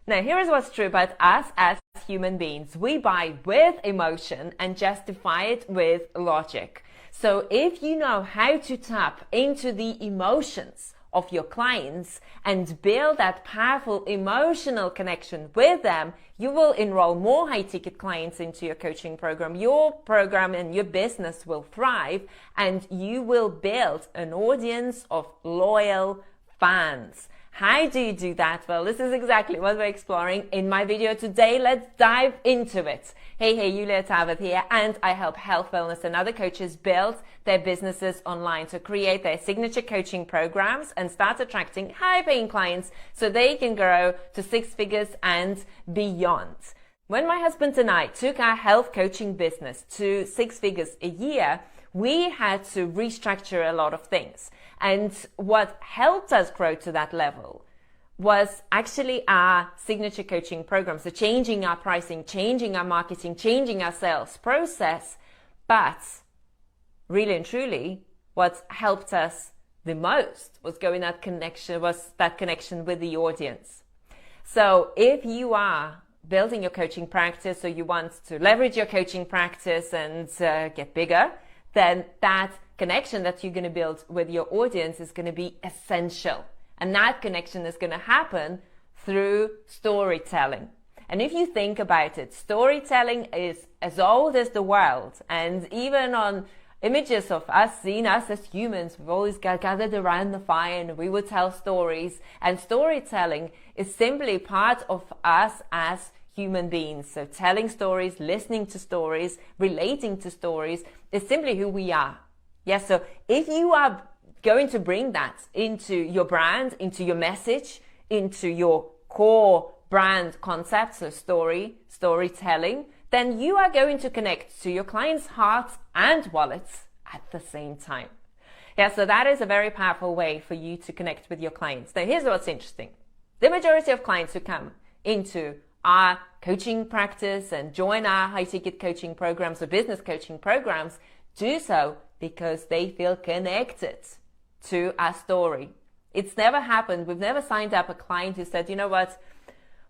Now, here is what's true about us as human beings. We buy with emotion and justify it with logic. So if you know how to tap into the emotions of your clients and build that powerful emotional connection with them, you will enroll more high-ticket clients into your coaching program. Your program and your business will thrive, and you will build an audience of loyal fans. How do you do that? Well, this is exactly what we're exploring in my video today. Let's dive into it. Hey, Yulia Tarbath here, and I help health, wellness, and other coaches build their businesses online to create their signature coaching programs and start attracting high-paying clients so they can grow to 6 figures and beyond. When my husband and I took our health coaching business to 6 figures a year, we had to restructure a lot of things. And what helped us grow to that level was actually our signature coaching program. So changing our pricing, changing our marketing, changing our sales process. But really and truly, what helped us the most was that connection with the audience. So if you are building your coaching practice, or you want to leverage your coaching practice and get bigger, then that connection that you're going to build with your audience is going to be essential. And that connection is going to happen through storytelling. And if you think about it, storytelling is as old as the world. And even on images of us, seeing us as humans, we've always gathered around the fire and we would tell stories. And storytelling is simply part of us as human beings. So telling stories, listening to stories, relating to stories is simply who we are. Yes, so if you are going to bring that into your brand, into your message, into your core brand concept, so storytelling, then you are going to connect to your clients' hearts and wallets at the same time. Yeah, so that is a very powerful way for you to connect with your clients. Now, here's what's interesting. The majority of clients who come into our coaching practice and join our high-ticket coaching programs or business coaching programs do so because they feel connected to our story. It's never happened. We've never signed up a client who said, you know what,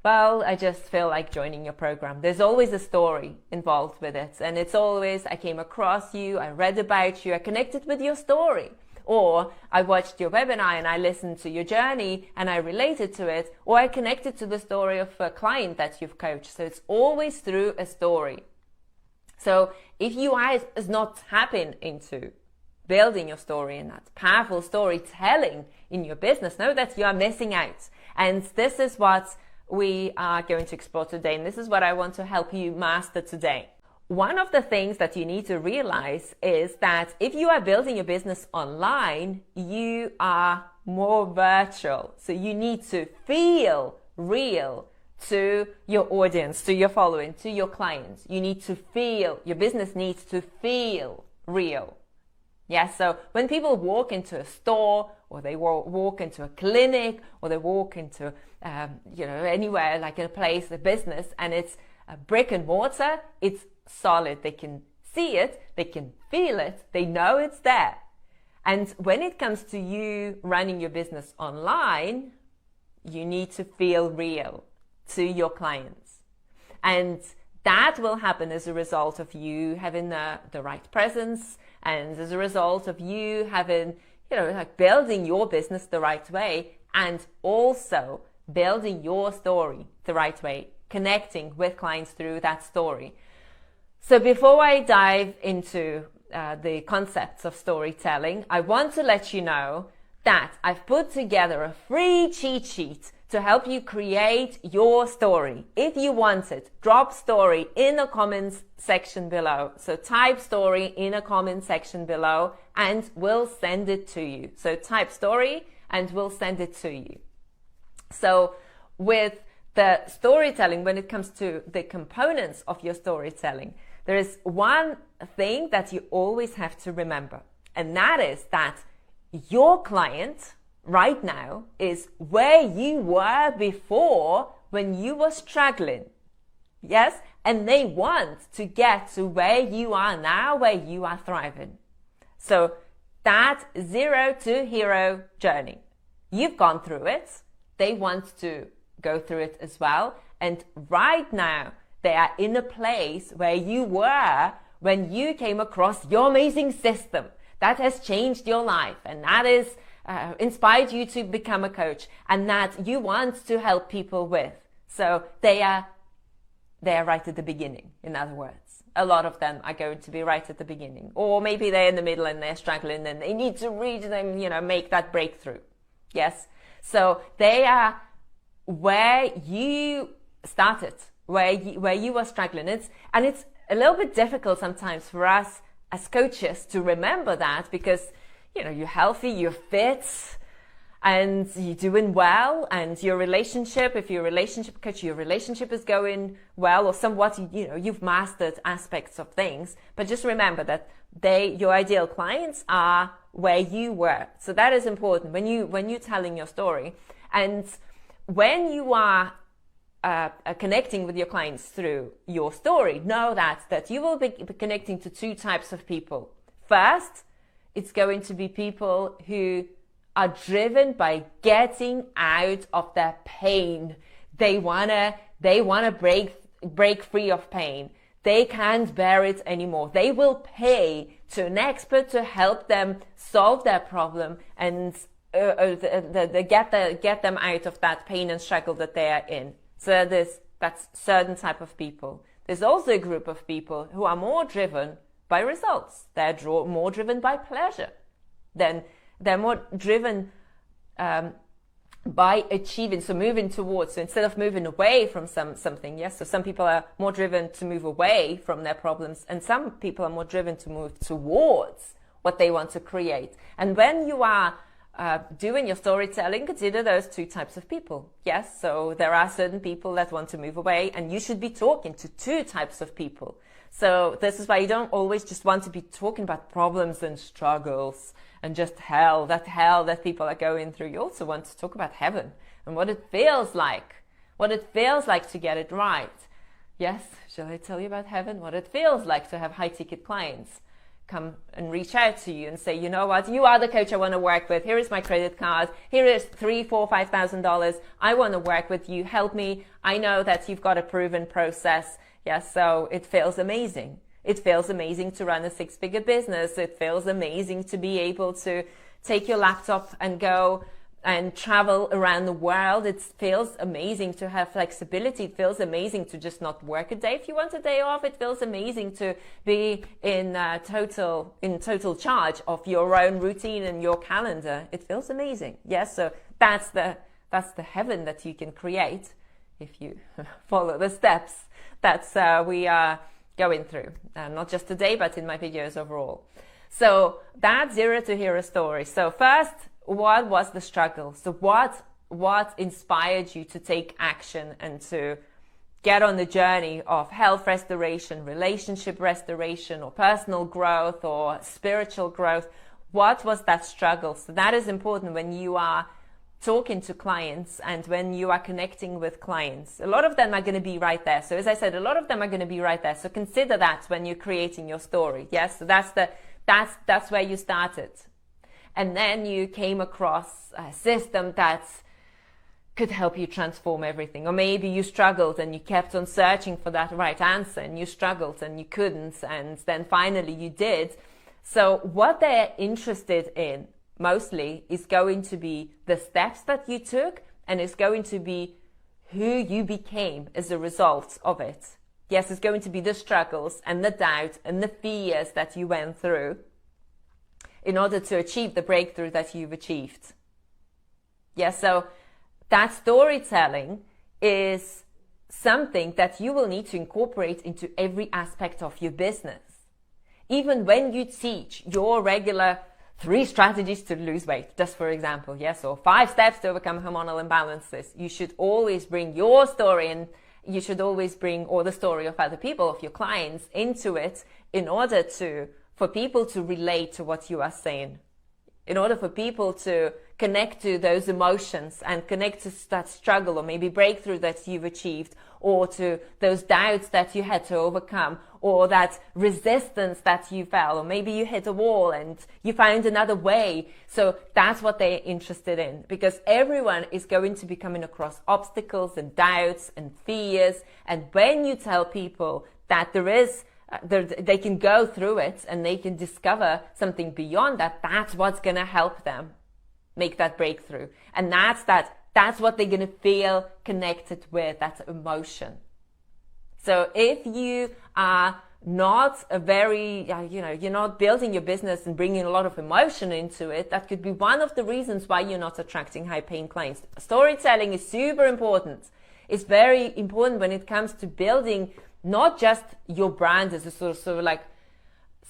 well, I just feel like joining your program. There's always a story involved with it. And it's always, I came across you, I read about you, I connected with your story. Or I watched your webinar and I listened to your journey and I related to it. Or I connected to the story of a client that you've coached. So it's always through a story. So if you are not tapping into building your story and that powerful storytelling in your business, know that you are missing out. And this is what we are going to explore today. And this is what I want to help you master today. One of the things that you need to realize is that if you are building your business online, you are more virtual. So you need to feel real to your audience, to your following, to your clients. You need to feel, your business needs to feel real. Yes, so when people walk into a store, or they walk into a clinic, or they walk into, anywhere like a place, a business, and it's a brick and mortar, it's solid. They can see it, they can feel it, they know it's there. And when it comes to you running your business online, you need to feel real to your clients. And that will happen as a result of you having the right presence, and as a result of you having, building your business the right way, and also building your story the right way, connecting with clients through that story. So before I dive into the concepts of storytelling, I want to let you know that I've put together a free cheat sheet to help you create your story. If you want it, drop story in the comments section below. So type story in a comment section below and we'll send it to you. So type story and we'll send it to you. So with the storytelling, when it comes to the components of your storytelling, there is one thing that you always have to remember, and that is that your client right now is where you were before when you were struggling. Yes? And they want to get to where you are now, where you are thriving. So that 0 to hero journey, you've gone through it. They want to go through it as well. And right now, they are in a place where you were when you came across your amazing system that has changed your life, and that is inspired you to become a coach, and that you want to help people with. So they are right at the beginning. In other words, a lot of them are going to be right at the beginning, or maybe they're in the middle and they're struggling and they need to reach them, make that breakthrough. Yes. So they are where you started, where you were struggling. It's a little bit difficult sometimes for us as coaches to remember that, because you're healthy, you're fit, and you're doing well, and your relationship, if you're a relationship coach, your relationship is going well, or somewhat, you've mastered aspects of things. But just remember that your ideal clients are where you were. So that is important when you're telling your story. And when you are connecting with your clients through your story, know that you will be connecting to two types of people. First, it's going to be people who are driven by getting out of their pain. They wanna break free of pain. They can't bear it anymore. They will pay to an expert to help them solve their problem and get them out of that pain and struggle that they are in. So that's certain type of people. There's also a group of people who are more driven by results. They're more driven by pleasure. Then they're more driven by achieving, so moving towards. So instead of moving away from something, yes. So some people are more driven to move away from their problems, and some people are more driven to move towards what they want to create. And when you are doing your storytelling, consider those two types of people. Yes, so there are certain people that want to move away, and you should be talking to two types of people. So this is why you don't always just want to be talking about problems and struggles and just hell that people are going through. You also want to talk about heaven and what it feels like to get it right. Yes, shall I tell you about heaven? What it feels like to have high-ticket clients come and reach out to you and say, you know what, you are the coach I want to work with. Here is my credit card. Here is $3,000, $4,000, $5,000. I want to work with you. Help me. I know that you've got a proven process. Yes, so it feels amazing. It feels amazing to run a six-figure business. It feels amazing to be able to take your laptop and go and travel around the world. It feels amazing to have flexibility. It feels amazing to just not work a day. If you want a day off, it feels amazing to be in total charge of your own routine and your calendar. It feels amazing. Yes, so that's the heaven that you can create if you follow the steps that we are going through, not just today, but in my videos overall. So that's zero to hero story. So first, what was the struggle? So what inspired you to take action and to get on the journey of health restoration, relationship restoration, or personal growth or spiritual growth? What was that struggle? So that is important when you are talking to clients and when you are connecting with clients. A lot of them are going to be right there. So as I said, a lot of them are going to be right there. So consider that when you're creating your story. Yes, so that's where you started. And then you came across a system that could help you transform everything. Or maybe you struggled and you kept on searching for that right answer, and you struggled and you couldn't, and then finally you did. So what they're interested in mostly is going to be the steps that you took, and it's going to be who you became as a result of it. Yes, it's going to be the struggles and the doubt and the fears that you went through in order to achieve the breakthrough that you've achieved. Yes, so that storytelling is something that you will need to incorporate into every aspect of your business. Even when you teach your regular 3 strategies to lose weight, just for example, yes, or 5 steps to overcome hormonal imbalances, you should always bring your story, and you should always bring, or the story of other people, of your clients, into it in order for people to relate to what you are saying, in order for people to connect to those emotions and connect to that struggle or maybe breakthrough that you've achieved, or to those doubts that you had to overcome, or that resistance that you felt, or maybe you hit a wall and you found another way. So that's what they're interested in, because everyone is going to be coming across obstacles and doubts and fears. And when you tell people that they can go through it and they can discover something beyond that, that's what's going to help them make that breakthrough. And that's what they're going to feel connected with, that emotion. So if you are not you're not building your business and bringing a lot of emotion into it, that could be one of the reasons why you're not attracting high-paying clients. Storytelling is super important. It's very important when it comes to building not just your brand as a sort of like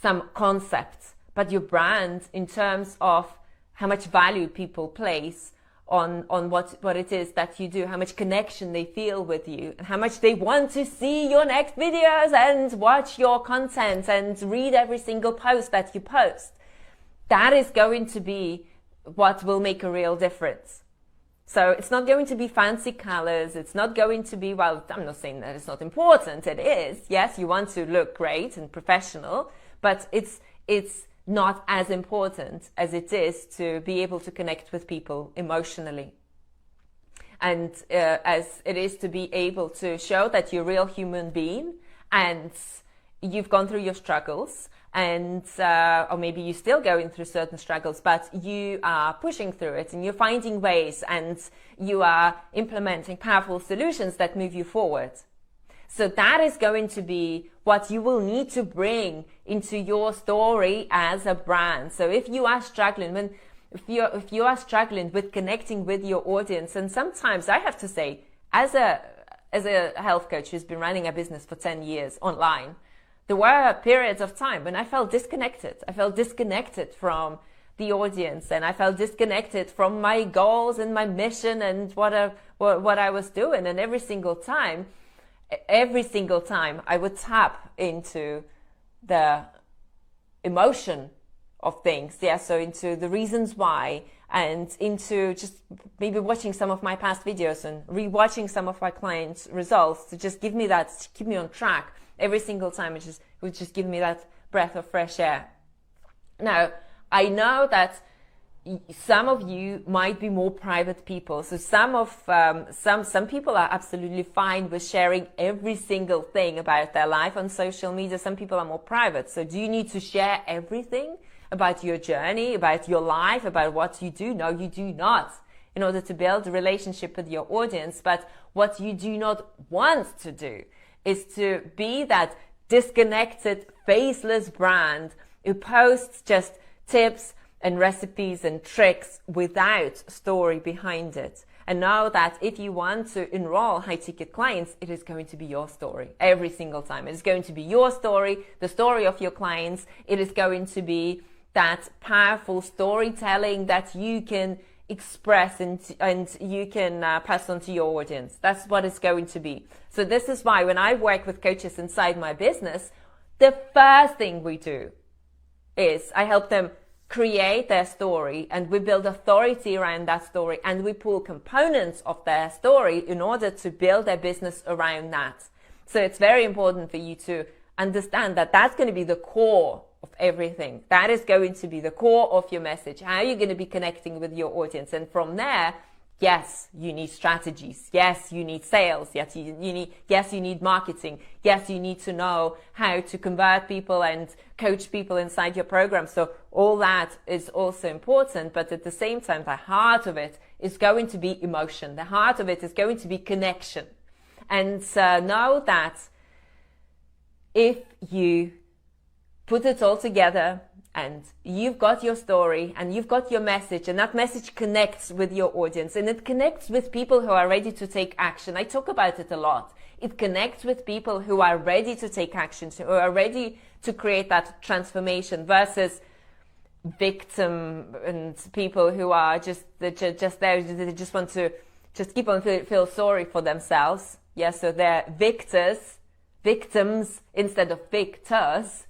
some concept, but your brand in terms of how much value people place on what it is that you do, how much connection they feel with you, and how much they want to see your next videos and watch your content and read every single post that you post. That is going to be what will make a real difference. So it's not going to be fancy colors. It's not going to be, well, I'm not saying that it's not important. It is. Yes, you want to look great and professional, but it's not as important as it is to be able to connect with people emotionally. And as it is to be able to show that you're a real human being and you've gone through your struggles, and or maybe you're still going through certain struggles, but you are pushing through it and you're finding ways and you are implementing powerful solutions that move you forward. So that is going to be what you will need to bring into your story as a brand. So if you are struggling, if you are struggling with connecting with your audience, and sometimes I have to say, as a health coach who's been running a business for 10 years online, there were periods of time when I felt disconnected. I felt disconnected from the audience, and I felt disconnected from my goals and my mission and what I was doing. And every single time I would tap into the emotion of things. Yeah, so into the reasons why, and into just maybe watching some of my past videos and rewatching some of my clients' results to just keep me on track. Every single time it would just give me that breath of fresh air. Now, I know that some of you might be more private people. So some people are absolutely fine with sharing every single thing about their life on social media. Some people are more private. So do you need to share everything about your journey, about your life, about what you do? No, you do not, in order to build a relationship with your audience. But what you do not want to do is to be that disconnected, faceless brand who posts just tips and recipes and tricks without story behind it. And know that if you want to enroll high-ticket clients, it is going to be your story every single time. It is going to be your story, the story of your clients. It is going to be that powerful storytelling that you can express and you can pass on to your audience. That's what it's going to be. So this is why when I work with coaches inside my business, the first thing we do is I help them create their story, and we build authority around that story, and we pull components of their story in order to build their business around that. So it's very important for you to understand that that's going to be the core of everything. That is going to be the core of your message, how you're going to be connecting with your audience. And from there, yes, you need strategies. Yes, you need sales. Yes, you need marketing. Yes, you need to know how to convert people and coach people inside your program. So all that is also important. But at the same time, the heart of it is going to be emotion. The heart of it is going to be connection. And know that if you put it all together and you've got your story and you've got your message, and that message connects with your audience, and it connects with people who are ready to take action. I talk about it a lot. It connects with people who are ready to take action, who are ready to create that transformation, versus victim and people who are just there. They just want to just keep on feel sorry for themselves. Yeah, so they're victims instead of victors.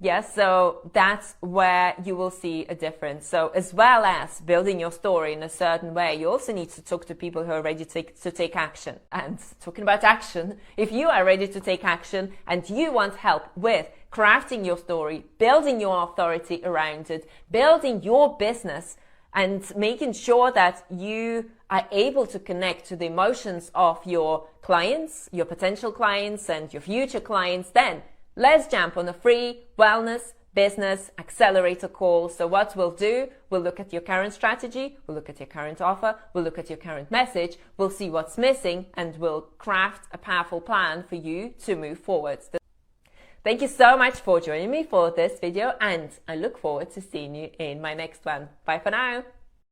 Yes, so that's where you will see a difference. So as well as building your story in a certain way, you also need to talk to people who are ready to take action. And talking about action, if you are ready to take action and you want help with crafting your story, building your authority around it, building your business, and making sure that you are able to connect to the emotions of your clients, your potential clients, and your future clients, then let's jump on a free wellness business accelerator call. So what we'll do, we'll look at your current strategy, we'll look at your current offer, we'll look at your current message, we'll see what's missing, and we'll craft a powerful plan for you to move forward. Thank you so much for joining me for this video, and I look forward to seeing you in my next one. Bye for now.